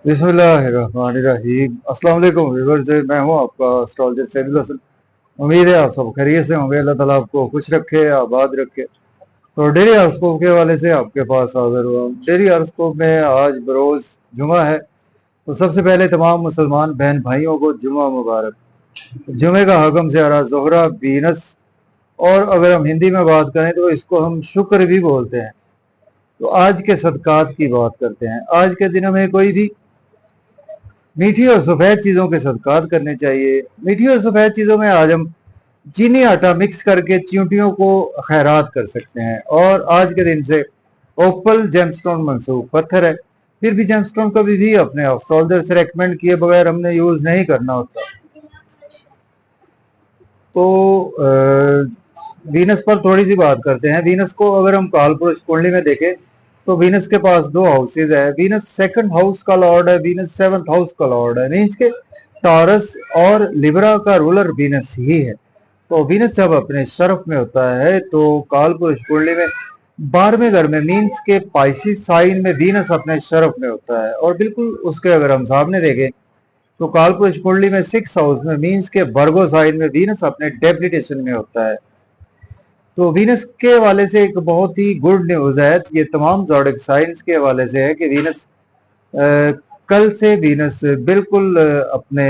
बिस्मिल्लाहिर्रहमानिर्रहीम। अस्सलाम वालेकुम व्यूअर्स, मैं हूं आपका एस्ट्रोलॉजर सैदुल हसन। उम्मीद है आप सब खैरियत से होंगे। अल्लाह ताला आपको खुश रखे, आबाद रखे। तो डेली हॉरोस्कोप के हवाले से आपके पास हाजिर हुआ हूं। डेली हॉरोस्कोप में आज बरोज जुमा है, तो सबसे पहले तमाम मुसलमान बहन भाइयों को जुमा मुबारक। जुमे का हकम से आ रहा जोहरा, बीनस, और अगर हम हिंदी में बात करें तो इसको हम शुक्र भी बोलते हैं। तो आज के सदकात की बात करते हैं। आज के दिनों में कोई भी मीठी और सफ़ेद चीज़ों के सदकात करने चाहिए। मीठी और सफ़ेद चीज़ों में आज हम चीनी आटा मिक्स करके चींटियों को खैरात कर सकते हैं। और आज के दिन से ओपल जेमस्टोन मंसूब पत्थर है। फिर भी जेमस्टोन कभी भी अपने एस्ट्रोलजर से रेकमेंड किए बगैर हमने यूज़ नहीं करना होता। तो वीनस पर थोड़ी सी बात करते हैं। वीनस को अगर हम कालपुरुष कुंडली में देखें तो वीनस के पास दो हाउसेज है। वीनस सेकंड हाउस का लॉर्ड है, वीनस सेवंथ हाउस का लॉर्ड है। मीन्स के टॉरस और लिब्रा का रूलर वीनस ही है। तो वीनस जब अपने शरफ में होता है तो कालपुरुष कुंडली में 12वें घर में, मीन्स के पाइसिस साइन में वीनस अपने शरफ में होता है। और बिल्कुल उसके अगर हम सामने देखें तो कालपुरुष कुंडली में 6 हाउस में, मीन्स के वर्गो साइन में वीनस अपने डेबिलिटेशन में होता है। तो वीनस के हवाले से एक बहुत ही गुड न्यूज है, ये तमाम ज़ोडिक साइंस के हवाले से है कि वीनस कल से वीनस बिल्कुल अपने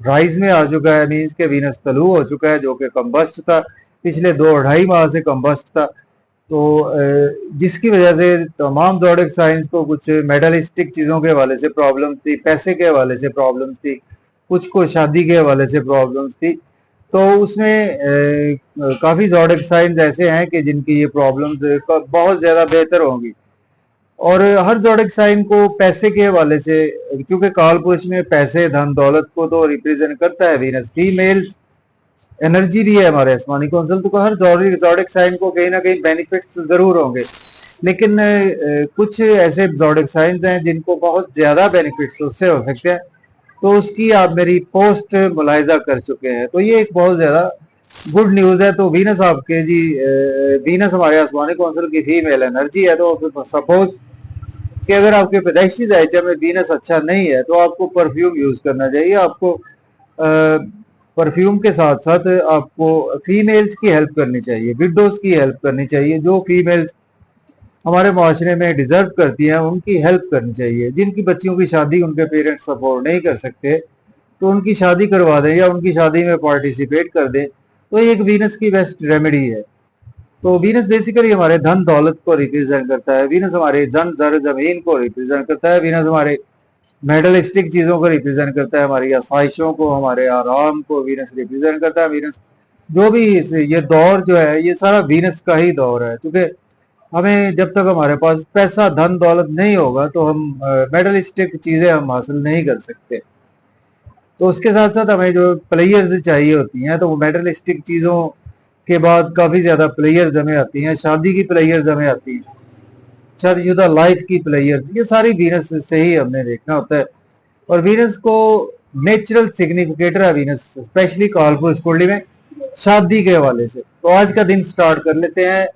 राइज में आ चुका है। मीन्स के वीनस तलू हो चुका है, जो कि कम्बस्ट था, पिछले 2-2.5 माह से कम्बस्ट था। तो जिसकी वजह से तमाम ज़ोडिक साइंस को कुछ मेडलिस्टिक चीज़ों के हवाले से प्रॉब्लम्स थी, पैसे के हवाले से प्रॉब्लम्स थी, कुछ को शादी के हवाले से प्रॉब्लम्स थी। तो उसमें काफ़ी ज़ोडिक साइंस ऐसे हैं कि जिनकी ये प्रॉब्लम्स बहुत ज़्यादा बेहतर होंगी। और हर ज़ोडिक साइन को पैसे के हवाले से, क्योंकि कालपुरुष में पैसे, धन, दौलत को तो रिप्रेजेंट करता है वीनस। फीमेल्स एनर्जी भी है हमारे आसमानी कौंसल। तो हर ज़ोडिक साइन को कहीं ना कहीं बेनिफिट्स जरूर होंगे, लेकिन कुछ ऐसे ज़ोडिक साइंस हैं जिनको बहुत ज्यादा बेनिफिट्स उससे हो सकते हैं। तो उसकी आप मेरी पोस्ट मुलाहिजा कर चुके हैं, तो ये एक बहुत ज्यादा गुड न्यूज है। तो वीनस आपके जी, वीनस हमारे आसमानी कौंसल की फीमेल एनर्जी है। तो सपोज कि अगर आपके पैदाइशी जायचे में वीनस अच्छा नहीं है तो आपको परफ्यूम यूज करना चाहिए। आपको परफ्यूम के साथ साथ आपको फीमेल्स की हेल्प करनी चाहिए, विडोज की हेल्प करनी चाहिए। जो फीमेल्स हमारे माशरे में डिजर्व करती हैं उनकी हेल्प करनी चाहिए। जिनकी बच्चियों की शादी उनके पेरेंट्स सपोर्ट नहीं कर सकते तो उनकी शादी करवा दें या उनकी शादी में पार्टिसिपेट कर दें। तो ये एक वीनस की बेस्ट रेमेडी है। तो वीनस बेसिकली हमारे धन दौलत को रिप्रेजेंट करता है। वीनस हमारे जन जर जमीन को रिप्रेजेंट करता है। वीनस हमारे मेडलिस्टिक चीजों को रिप्रेजेंट करता है, हमारी आसाइशों को, हमारे आराम को वीनस रिप्रेजेंट करता है। वीनस जो भी ये दौर जो है ये सारा वीनस का ही दौर है, क्योंकि हमें जब तक हमारे पास पैसा, धन, दौलत नहीं होगा तो हम मेडलिस्टिक चीजें हम हासिल नहीं कर सकते। तो उसके साथ साथ हमें जो प्लेयर्स चाहिए होती हैं, तो वो मेडलिस्टिक चीजों के बाद काफी ज्यादा प्लेयर्स हमें आती हैं। शादी की प्लेयर्स हमें आती हैं, शादीशुदा लाइफ की प्लेयर्स, ये सारी वीनस से ही हमने देखना होता है। और वीनस को नेचुरल सिग्निफिकेटर है वीनस, स्पेशली कालपुरुष कुंडली में शादी के हवाले से। तो आज का दिन स्टार्ट कर लेते हैं।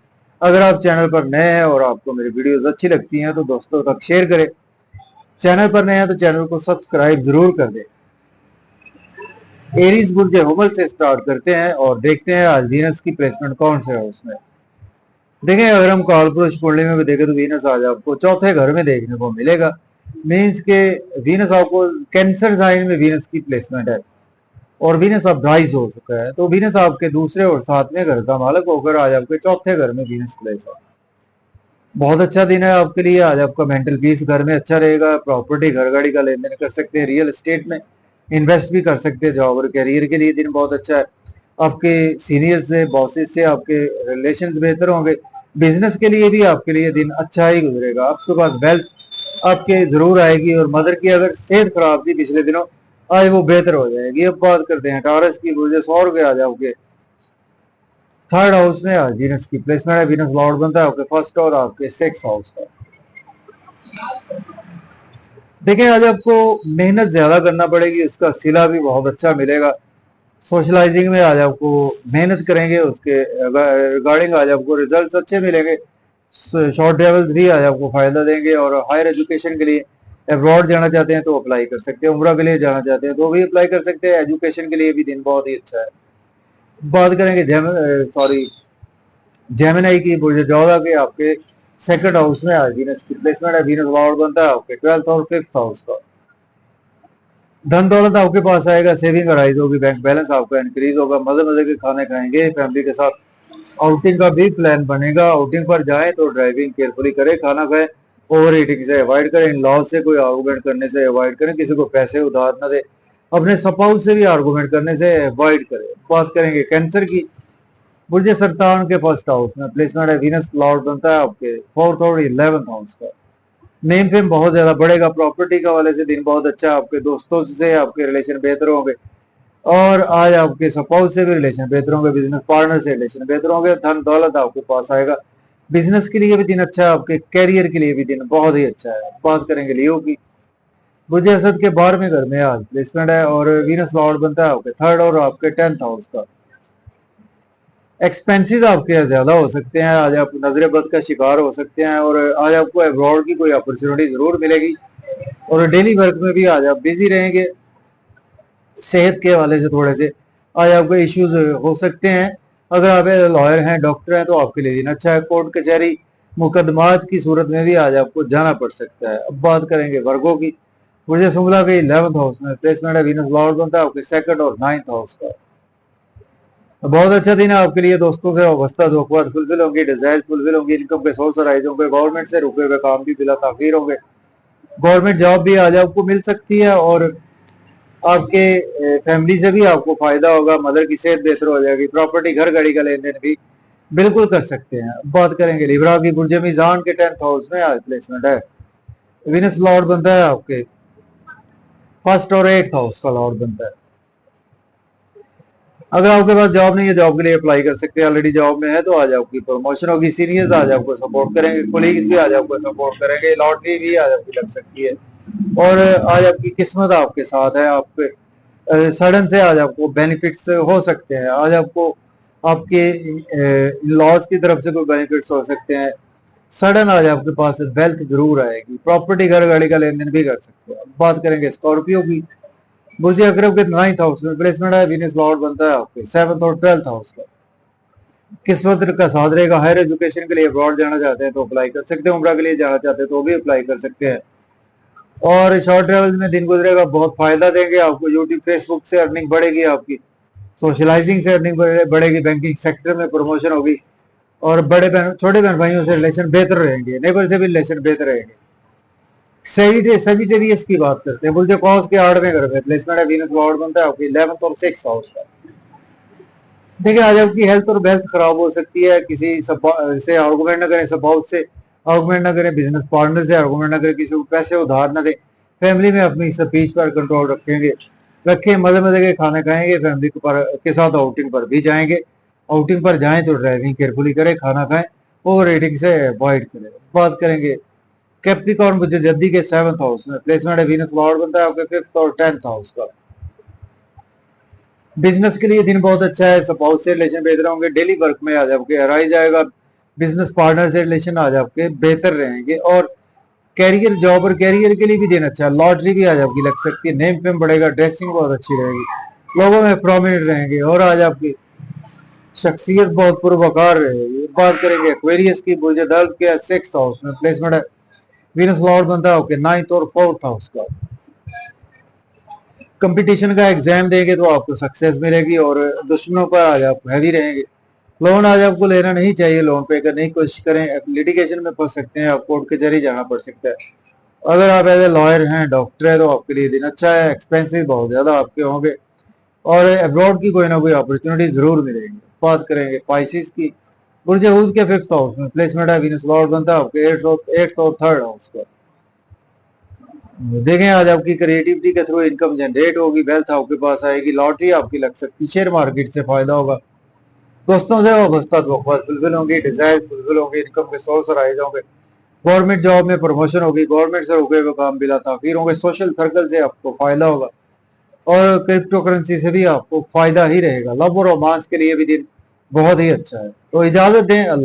अगर आप चैनल पर नए हैं और आपको मेरी वीडियोस अच्छी लगती हैं तो दोस्तों तक शेयर करें। चैनल पर नए हैं तो चैनल को सब्सक्राइब जरूर कर दें। एरीज बुर्ज हुमल से स्टार्ट करते हैं और देखते हैं आज वीनस की प्लेसमेंट कौन से है उसमें। देखें, अगर हम कालपुरुष कुंडली में भी देखें तो वीनस आज आपको चौथे घर में देखने को मिलेगा। मीन्स के वीनस आपको कैंसर साइन में वीनस की प्लेसमेंट है और वीनस अब राइज हो चुका है। तो वीनस आपके दूसरे और 7वें घर का मालिक होकर आज आपके चौथे घर में वीनस प्लेस है। बहुत अच्छा दिन है आपके लिए। आज आपका मेंटल पीस घर में अच्छा रहेगा। प्रॉपर्टी, घर गाड़ी का लेन देन कर सकते हैं। रियल एस्टेट में इन्वेस्ट भी कर सकते हैं। जॉब और करियर के लिए दिन बहुत अच्छा है। आपके सीनियर्स से, बॉसेस से आपके रिलेशंस बेहतर होंगे। बिजनेस के लिए भी आपके लिए दिन अच्छा ही गुजरेगा। आपके पास वेल्थ आपके जरूर आएगी। और मदर की अगर सेहत खराब थी पिछले दिनों, आज वो बेहतर हो जाएगी। अब बात करते हैं टॉरस की। मुझे 100 के आ जाओगे थर्ड हाउस में आज वीनस की प्लेसमेंट है। वीनस लॉर्ड बनता है आपके फर्स्ट और आपके 6 हाउस का। देखिए, आज आपको मेहनत ज्यादा करना पड़ेगी, उसका सिला भी बहुत अच्छा मिलेगा। सोशलाइजिंग में आज आपको मेहनत करेंगे, उसके रिगार्डिंग आज आपको रिजल्ट्स अच्छे मिलेंगे। शॉर्ट ट्रेवल्स भी आज आपको फायदा देंगे और हायर एजुकेशन के लिए अब्रॉड जाना चाहते हैं तो अप्लाई कर सकते हैं, उम्रा के लिए जाना चाहते हैं तो भी अप्लाई कर सकते हैं, एजुकेशन के लिए भी दिन बहुत ही अच्छा है। बात करेंगे जेमिनाई की, बुर्ज जोधा के आपके सेकंड हाउस में आज वीनस की प्लेसमेंट है। वीनस लॉर्ड बनता है आपके 12th और 5th हाउस का। धन दौलत आपके पास आएगा, सेविंग राइज होगी, बैंक बैलेंस आपका इंक्रीज होगा, मजे मजे के खाने खाएंगे, फैमिली के साथ आउटिंग का भी प्लान बनेगा। आउटिंग पर जाएं तो ड्राइविंग केयरफुली करें, खाना खाएं, ओवर ईटिंग से अवॉइड करें, इन लॉज से कोई आर्गूमेंट करने से अवॉइड करें, किसी को पैसे उधार न दे, अपने स्पाउस से भी आर्गूमेंट करने से अवॉइड करें। बात करेंगे कैंसर की, बुर्ज सरतान के फर्स्ट हाउस में प्लेसमेंट है। वीनस लॉर्ड बनता है आपके 4th और 11th हाउस का। नेम फेम बहुत ज्यादा बढ़ेगा, प्रॉपर्टी के हवाले से दिन बहुत अच्छा है, आपके दोस्तों से आपके रिलेशन बेहतर होंगे और आज आपके स्पाउस से भी रिलेशन बेहतर होंगे, बिजनेस पार्टनर से रिलेशन बेहतर होंगे, धन दौलत आपके पास आएगा। बिजनेस के लिए भी दिन अच्छा है, आपके कैरियर के लिए भी दिन बहुत ही अच्छा है। बात करेंगे लियो की, बुर्ज असद के 12वें घर में आज प्लेसमेंट है और वीनस लॉर्ड बनता है आपके 3rd और आपके 10th हाउस का। एक्सपेंसेस आपके ज्यादा हो सकते हैं, आज आप नजर बद का शिकार हो सकते हैं और आज आपको अब्रॉड की कोई अपॉर्चुनिटी जरूर मिलेगी और डेली वर्क में भी आज आप बिजी रहेंगे। सेहत के हवाले से थोड़े से आज आपको इश्यूज हो सकते हैं। अगर आप लॉयर हैं, डॉक्टर हैं तो आपके लिए दिन अच्छा है। कोर्ट कचहरी मुकदमात की सूरत में भी आज आपको जाना पड़ सकता है। अब बात करेंगे वर्गों की, बुर्ज सुमला के 11th हाउस में प्लेसमेंट है। वीनस लॉर्ड बनता है आपके 2nd और 9th हाउस का। बहुत अच्छा दिन है आपके लिए, दोस्तों से वाबस्ता ज़रूरत फुलफिल होंगी, डिजायर फुलफिल होंगी, इनकम के सोर्स राइज होंगे, गवर्नमेंट से रुके हुए काम भी बिला ताखीर होंगे, गवर्नमेंट जॉब भी आज आपको मिल सकती है और आपके फैमिली से भी आपको फायदा होगा, मदर की सेहत बेहतर हो जाएगी, प्रॉपर्टी घर गाड़ी का लेन देन भी बिल्कुल कर सकते हैं। बात करेंगे लिब्रा की, बुर्ज मीजान के 10th हाउस में आज प्लेसमेंट है। वीनस लॉर्ड बनता है आपके 1st और 8th हाउस का लॉर्ड बनता है। अगर आपके पास जॉब नहीं है, जॉब के लिए अप्लाई कर सकते हैं, ऑलरेडी जॉब में है तो आज आपकी प्रमोशन होगी, सीनियर्स आज आपको सपोर्ट करेंगे, कोलीग्स भी आज आपको सपोर्ट करेंगे, लॉटरी भी आज आपकी लग सकती है और आज आपकी किस्मत आपके साथ है। आपके सडन से आज आपको बेनिफिट्स हो सकते हैं, आज आपको आपके लॉज की तरफ से कोई बेनिफिट्स हो सकते हैं। सडन आज आपके पास वेल्थ जरूर आएगी, प्रॉपर्टी घर गाड़ी का लेन देन भी कर सकते हैं। बात करेंगे स्कॉर्पियो की, बुर्ज अकरब के 9th हाउस में प्लेसमेंट है। वीनस लॉर्ड बनता है आपके 7th और 12th हाउस का। किस्मत का साथ रहेगा, हायर एजुकेशन के लिए अब्रॉड जाना चाहते हैं तो अप्लाई कर सकते हैं, उम्रा के लिए जाना चाहते हैं तो भी अप्लाई कर सकते हैं और शॉर्ट ट्रेवल में दिन गुजरेगा, बहुत फायदा देंगे आपको। यूट्यूब फेसबुक से अर्निंग बढ़ेगी आपकी, सोशलाइजिंग से अर्निंग बढ़ेगी, बैंकिंग सेक्टर में प्रमोशन होगी और छोटे बहन भाइयों से रिलेशन बेहतर रहेंगे, नेबर से भी रिलेशन बेहतर रहेंगे। सजिटेरियस की बात करते हैं, बुर्ज कौस के 8वें घर में प्लेसमेंट है। वीनस लॉर्ड बनता है आपकी 11th और 6th हाउस का। देखिए आज आपकी हेल्थ और वेल्थ खराब हो सकती है, किसी से आर्गूमेंट न करें, स्पाउस से आर्गूमेंट न करें, बिजनेस पार्टनर से आर्गूमेंट न करें, किसी को पैसे उधार न दें, फैमिली में अपनी स्पीच पर कंट्रोल रखें, मजे मजे के खाने खाएंगे, फैमिली के साथ आउटिंग पर भी जाएंगे। आउटिंग पर जाएं तो ड्राइविंग केयरफुली करें, खाना खाएं, ओवर रेटिंग से अवॉइड करें। बात करेंगे कैप्रिकॉर्न बुर्ज जद्दी के 7th हाउस में प्लेसमेंट है। वीनस लॉर्ड बनता है आपके 5th और 10th हाउस का। बिजनेस के लिए दिन बहुत अच्छा है, स्पाउस से रिलेशन बेहतर होंगे, डेली वर्क में आज आपके राइज आएगा, बिजनेस पार्टनर से रिलेशन आज आपके बेहतर रहेंगे और कैरियर जॉब और कैरियर के लिए भी दिन अच्छा है। लॉटरी भी आज आपकी लग सकती है, नेम फेम बढ़ेगा, ड्रेसिंग बहुत अच्छी रहेगी, लोगों में प्रोमिनेंट रहेंगे और आज आपकी शख्सियत बहुत पुरवकार रहेगी। बात करेंगे एक्वेरियस की, बुर्ज दल्फ के 6th हाउस में प्लेसमेंट है। वीनस लॉर्ड बनता है आपके 9th और 4th हाउस का। कंपटीशन का एग्जाम देंगे तो आपको सक्सेस मिलेगी और दुश्मनों पर आज आप हैवी रहेंगे। लोन आज आपको लेना नहीं चाहिए, लोन पे करने की कोशिश करें, लिटिगेशन में फंस सकते हैं, आप कोर्ट कचहरी जाना पड़ सकता है। अगर आप एज ए लॉयर हैं, डॉक्टर है तो आपके लिए दिन अच्छा है, एक्सपेंसिव बहुत ज्यादा आपके होंगे और अब्रॉड की कोई ना कोई अपॉर्चुनिटी जरूर मिलेगी। बात करेंगे पाइसिस की, बुर्ज हूज के 5th हाउस में प्लेसमेंट है। वीनस लॉर्ड बनता है आपके 8th और 3rd हाउस का। देखें आज आपकी क्रिएटिविटी के थ्रू इनकम जनरेट होगी, वेल्थ आपके पास आएगी, लॉटरी आपकी लग सकती, शेयर मार्केट से फायदा होगा, दोस्तों से वाबस्ता फुलफिल होंगी, डिजायर फुलफिल होंगे, इनकम के सोर्स राइज होंगे, गवर्नमेंट जॉब में प्रमोशन होगी, गवर्नमेंट से रुके हुए काम बिला ताखीर होंगे, सोशल सर्कल से आपको फायदा होगा और क्रिप्टो करेंसी से भी आपको फायदा ही रहेगा। लव और रोमांस के लिए भी दिन बहुत ही अच्छा है। तो इजाजत दें, अल्लाह।